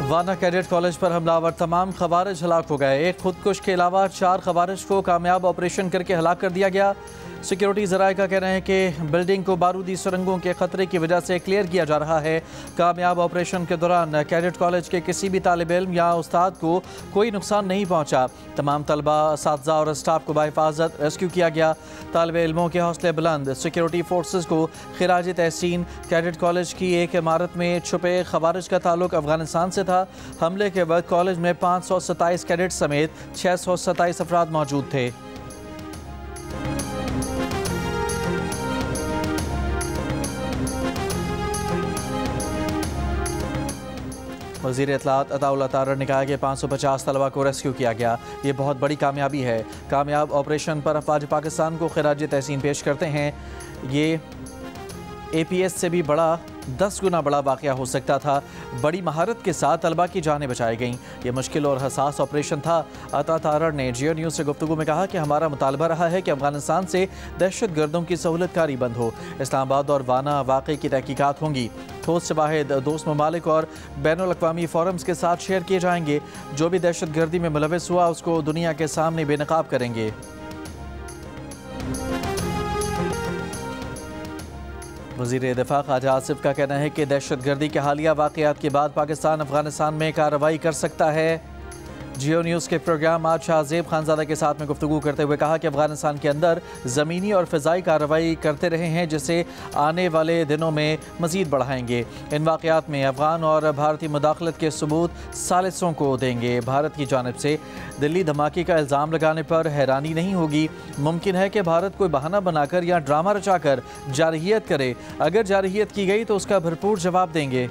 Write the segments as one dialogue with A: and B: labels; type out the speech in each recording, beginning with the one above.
A: वाना cadet college पर हमलावर तमाम खवारिज हलाक हो गए। एक खुदकुश के अलावा 4 खवारिज को कामयाब ऑपरेशन करके हलाक कर दिया गया। सिक्योरिटी ज़राए का कहना है कि बिल्डिंग को बारूदी सुरंगों के खतरे की वजह से क्लियर किया जा रहा है। कामयाब ऑपरेशन के दौरान कैडेट कॉलेज के किसी भी तालिब इल्म या उस्ताद को कोई नुकसान नहीं पहुंचा। तमाम तलबा, असातिज़ा और स्टाफ को बाहिफाजत रेस्क्यू किया गया। तालिब इल्मों के हौसले बुलंद। सिक्योरिटी फोर्सेस को खिराज तहसीन। कैडेट कॉलेज की एक इमारत में छुपे खवारिज का ताल्लुक अफगानिस्तान से था। हमले के वक्त कॉलेज में 527 कैडेट समेत 627 अफराद मौजूद थे। वज़ीर इत्तलात अताउल्लाह तारर ने कहा कि 550 तलबा को रेस्क्यू किया गया। ये बहुत बड़ी कामयाबी है। कामयाब ऑपरेशन पर अफवाज पाकिस्तान को खिराज तहसीन पेश करते हैं। ये APS से भी बड़ा 10 गुना बड़ा वाक़या हो सकता था। बड़ी महारत के साथ तलबा की जानें बचाई गईं। यह मुश्किल और हसास ऑपरेशन था। अता तारर ने जियो न्यूज़ से गुफ्तगू में कहा कि हमारा मुतालबा रहा है कि अफगानिस्तान से दहशत गर्दों की सहूलतकारी बंद हो। इस्लामाबाद और वाना वाक़े की तहकीकात होंगी। ठोस शवाहिद दोस्त ममालिक और बैनुल अक़वामी फ़ोरम्स के साथ शेयर किए जाएंगे। जो भी दहशत गर्दी में मुलविस हुआ उसको दुनिया के सामने बेनकाब करेंगे। वज़ीर दिफ़ा ख़ाजा आसिफ का कहना है कि दहशत गर्दी के हालिया वाक़यात के बाद पाकिस्तान अफगानिस्तान में कार्रवाई कर सकता है। जियो न्यूज़ के प्रोग्राम आज शाहज़ेब खानज़ादा के साथ में गुफ्तगू करते हुए कहा कि अफगानिस्तान के अंदर ज़मीनी और फ़िज़ाई कार्रवाई करते रहे हैं, जिसे आने वाले दिनों में मज़ीद बढ़ाएंगे। इन वाक़यात में अफ़गान और भारतीय मुदाखलत के सबूत सालिसों को देंगे। भारत की जानिब से दिल्ली धमाके का इल्ज़ाम लगाने पर हैरानी नहीं होगी। मुमकिन है कि भारत कोई बहाना बनाकर या ड्रामा रचाकर जारहियत करे। अगर जारहियत की गई तो उसका भरपूर जवाब देंगे।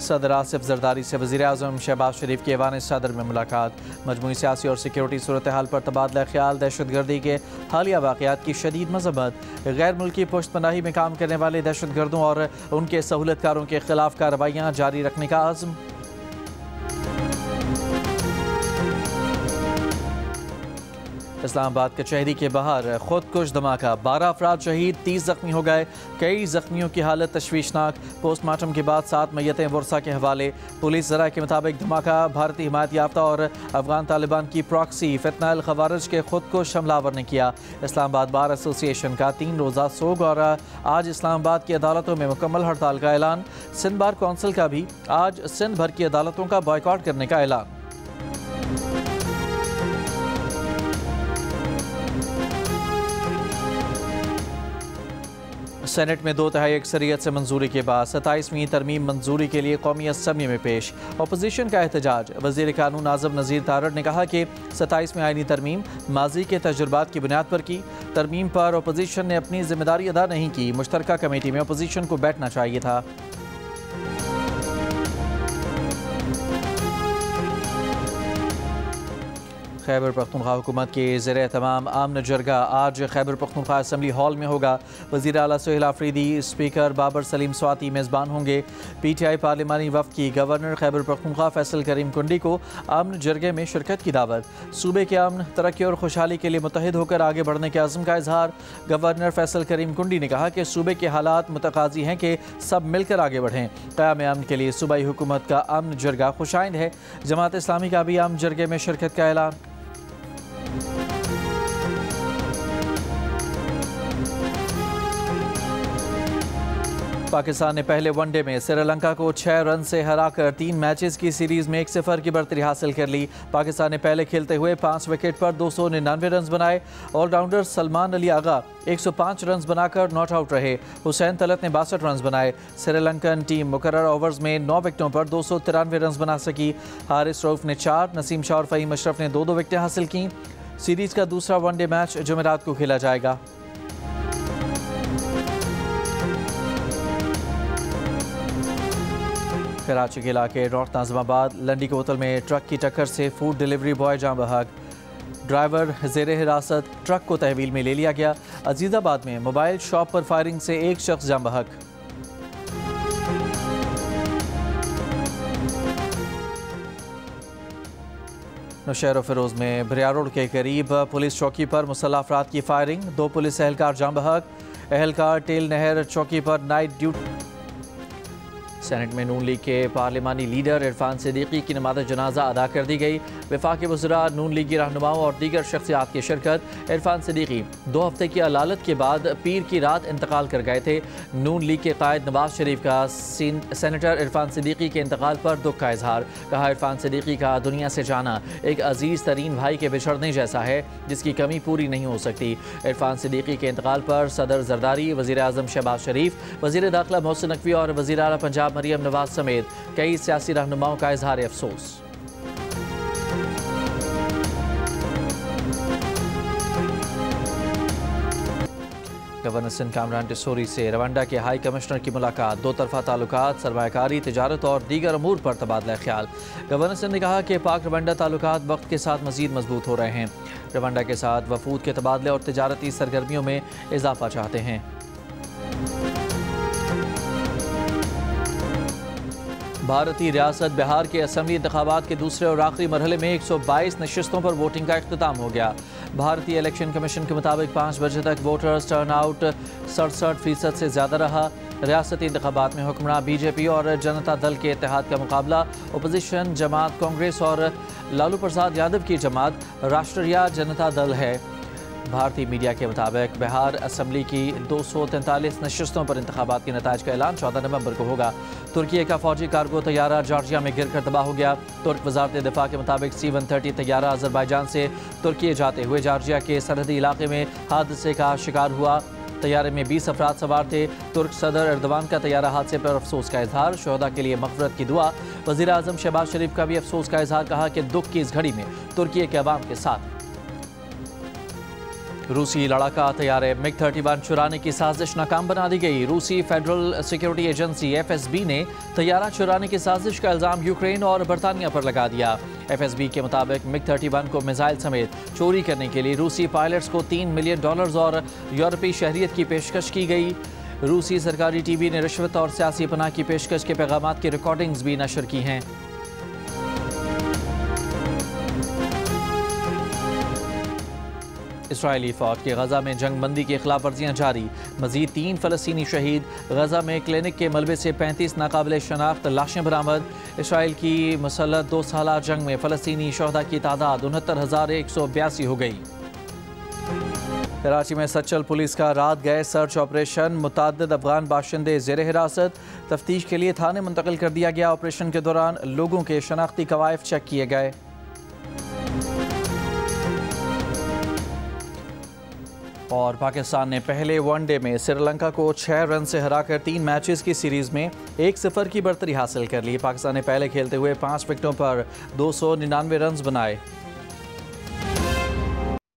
A: सदर आसिफ जरदारी से वज़ीर आज़म शहबाज शरीफ की ऐवान सदर में मुलाकात। मजमूई सियासी और सिक्योरिटी सूरत हाल पर तबादला ख्याल। दहशत गर्दी के हालिया वाक़यात की शदीद मज़म्मत। गैर मुल्की पुश्तपनाही में काम करने वाले दहशत गर्दों और उनके सहूलतकारों के खिलाफ कार्रवाइयाँ जारी रखने का आज़म। इस्लामाबाद कचहरी के बाहर खुदकुश धमाका। 12 अफराद शहीद, 30 ज़ख्मी हो गए। कई ज़ख्मियों की हालत तशवीशनाक। पोस्टमार्टम के बाद 7 मैयतें वर्सा के हवाले। पुलिस ज़रा के मुताबिक धमाका भारतीय हिमायत याफ्ता और अफगान तालिबान की प्रॉक्सी फितनाल खवारिज के खुदकुश हमलावर ने किया। इस्लामाबाद बार एसोसिएशन का 3 रोज़ा सोग और आज इस्लामाबाद की अदालतों में मुकम्मल हड़ताल का ऐलान। सिंध बार कौंसिल का भी आज सिंध भर की अदालतों का बॉयकॉट करने का ऐलान। सेनेट में 2/3 अक्सरियत से मंजूरी के बाद 27वीं तरमीम मंजूरी के लिए कौमी असम्बली में पेश। अपोजिशन का एहतजाज। वज़ीर कानून आज़म नज़ीर तारड़ ने कहा कि 27वीं आईनी तरमीम माजी के तजुर्बात की बुनियाद पर की। तरमीम पर अपोजिशन ने अपनी जिम्मेदारी अदा नहीं की। मुश्तरका कमेटी में अपोजिशन को बैठना चाहिए था। खैबर पख्तूनख्वा हुकूमत के ज़ेर तमाम आमन जरगा आज खैबर पख्तूनख्वा असम्बली हॉल में होगा। वज़ीर आला सुहेल आफरीदी, स्पीकर बाबर सलीम स्वाति मेज़बान होंगे। PTI पार्लिमानी वफ़द की गवर्नर खैबर पख्तूनख्वा फैसल करीम कुंडी को आमन जरगे में शिरकत की दावत। सूबे के अमन, तरक्की और खुशहाली के लिए मुत्तहिद होकर आगे बढ़ने के अज़्म का इजहार। गवर्नर फैसल करीम कुंडी ने कहा कि सूबे के हालात मुतकाज़ी हैं कि सब मिलकर आगे बढ़ें। क़याम अमन के लिए सूबाई हुकूमत का अमन जरगा खुशाइंद है। जमात इस्लामी का भी अमन जरगे में शिरकत का ऐलान। पाकिस्तान ने पहले वनडे में श्रीलंका को 6 रन से हराकर 3 मैचेस की सीरीज़ में 1-0 की बढ़तरी हासिल कर ली। पाकिस्तान ने पहले खेलते हुए 5 विकेट पर 299 रन बनाए। ऑलराउंडर सलमान अली आगा 105 रन बनाकर नॉट आउट रहे। हुसैन तलत ने 62 रन बनाए। श्रीलंकन टीम मुकर्रर ओवर्स में 9 विकेटों पर 293 रन बना सकी। हारिस रऊफ ने 4, नसीम शाह और फ़हीम अशरफ ने 2-2 विकेटें हासिल की। सीरीज़ का दूसरा वनडे मैच जुमेरात को खेला जाएगा। कराची के इलाके नॉर्थ नाज़िमाबाद लंडी कोतल में ट्रक की टक्कर से फूड डिलीवरी बॉय जाँ बहक। ड्राइवर ज़ेरे हिरासत, ट्रक को तहवील में ले लिया गया। अजीज़ाबाद में मोबाइल शॉप पर फायरिंग से एक शख्स जाँ बहक। नौशहर फ़िरोज़ में बरियार रोड के करीब पुलिस चौकी पर मुसल्लह अफराद की फायरिंग। 2 पुलिस एहलकार जाँ बहक। अहलकार टेल नहर चौकी पर नाइट ड्यूटी। सेनेट में नून लीग के पार्लिमानी लीडर इरफान सिद्दीकी की नमाज जनाजा अदा कर दी गई। वफाकी वज़रा, नून लीगी रहनुमाओं और दीगर शख्सियात की शिरकत। इरफान सिद्दीकी 2 हफ्ते की अलालत के बाद पीर की रात इंतकाल कर गए थे। नून लीग के कायद नवाज शरीफ का सेनेटर इरफान सिद्दीकी के इंतकाल पर दुख का इजहार। कहा, इरफान सिद्दीकी का दुनिया से जाना एक अजीज़ तरीन भाई के बिछड़ने जैसा है जिसकी कमी पूरी नहीं हो सकती। इरफान सिद्दीकी के इंतकाल पर सदर जरदारी, वज़ीर आज़म शहबाज शरीफ, वज़ीर दाखिला मोहसिन नकवी और वज़ीर आला पंजाब मरियम नवाज समेत कई सियासी रहनुमाओं का इजहार अफसोस। गवर्नर सिंध कामरान टिसोरी से रवांडा के हाई कमिश्नर की मुलाकात। 2 तरफा ताल्लुकात, सरमायाकारी, तिजारत और दीगर अमूर पर तबादला ख्याल। गवर्नर सिंध ने कहा कि पाक रवांडा ताल्लुकात वक्त के साथ मजीद मजबूत हो रहे हैं। रवांडा के साथ वफूद के तबादले और तिजारती सरगर्मियों में इजाफा चाहते हैं। भारतीय रियासत बिहार के असम्बली इंतखाबात के दूसरे और आखिरी मरहले में 122 नशिस्तों पर वोटिंग का इख्तिताम हो गया। भारतीय इलेक्शन कमीशन के मुताबिक 5 बजे तक वोटर्स टर्नआउट 67% से ज़्यादा रहा। रियासती इंतखाबात में हुक्मरान बीजेपी और जनता दल के इत्तेहाद का मुकाबला अपोजिशन जमात कांग्रेस और लालू प्रसाद यादव की जमात राष्ट्रीय जनता दल है। भारतीय मीडिया के मुताबिक बिहार असम्बली की 243 नशिस्तों पर इंतखाबात के नताज का ऐलान 14 नवंबर को होगा। तुर्की का फौजी कार्गो तैयारा जॉर्जिया में गिरकर तबाह हो गया। तुर्क वजारत दिफा के मुताबिक C-130 तैयारा अजरबैजान से तुर्की जाते हुए जॉर्जिया के सरहदी इलाके में हादसे का शिकार हुआ। तैयारे में 20 अफराद सवार थे। तुर्क सदर एर्दवान का तैयारा हादसे पर अफसोस का इजहार, शोहदा के लिए मग़फ़िरत की दुआ। वज़ीर आज़म शहबाज शरीफ का भी अफसोस का इजहार, कहा कि दुख की इस घड़ी में तुर्की के अवाम के साथ। रूसी लड़ाका तैयारे MiG-31 चुराने की साजिश नाकाम बना दी गई। रूसी फेडरल सिक्योरिटी एजेंसी FSB ने तैयारा चुराने की साजिश का इल्ज़ाम यूक्रेन और बरतानिया पर लगा दिया। FSB के मुताबिक MiG-31 को मिसाइल समेत चोरी करने के लिए रूसी पायलट्स को $3 मिलियन और यूरोपीय शहरियत की पेशकश की गई। रूसी सरकारी TV ने रिश्वत और सियासी पनाह की पेशकश के पैगामात की रिकॉर्डिंग्स भी नशर की हैं। इसराइली फ़ौज की गजा में जंग बंदी की खिलाफ वर्जियाँ जारी। मजीद 3 फ़लस्तीनी शहीद। गजा में क्लिनिक के मलबे से 35 नाकाबिले शनाख्त लाशें बरामद। इसराइल की मुसल्लत 2 साला जंग में फ़लस्तीनी शहदा की तादाद 69,182 हो गई। कराची में सचल पुलिस का रात गए सर्च ऑपरेशन। मुतअद्दिद अफगान बाशिंदे ज़ेर हिरासत। तफ्तीश के लिए थाने मुंतकिल कर दिया गया। ऑपरेशन के दौरान लोगों के शनाख्ती कवायद चेक किए गए। और पाकिस्तान ने पहले वनडे में श्रीलंका को 6 रन से हराकर 3 मैचेस की सीरीज़ में 1-0 की बढ़तरी हासिल कर ली। पाकिस्तान ने पहले खेलते हुए 5 विकेटों पर 299 रन बनाए।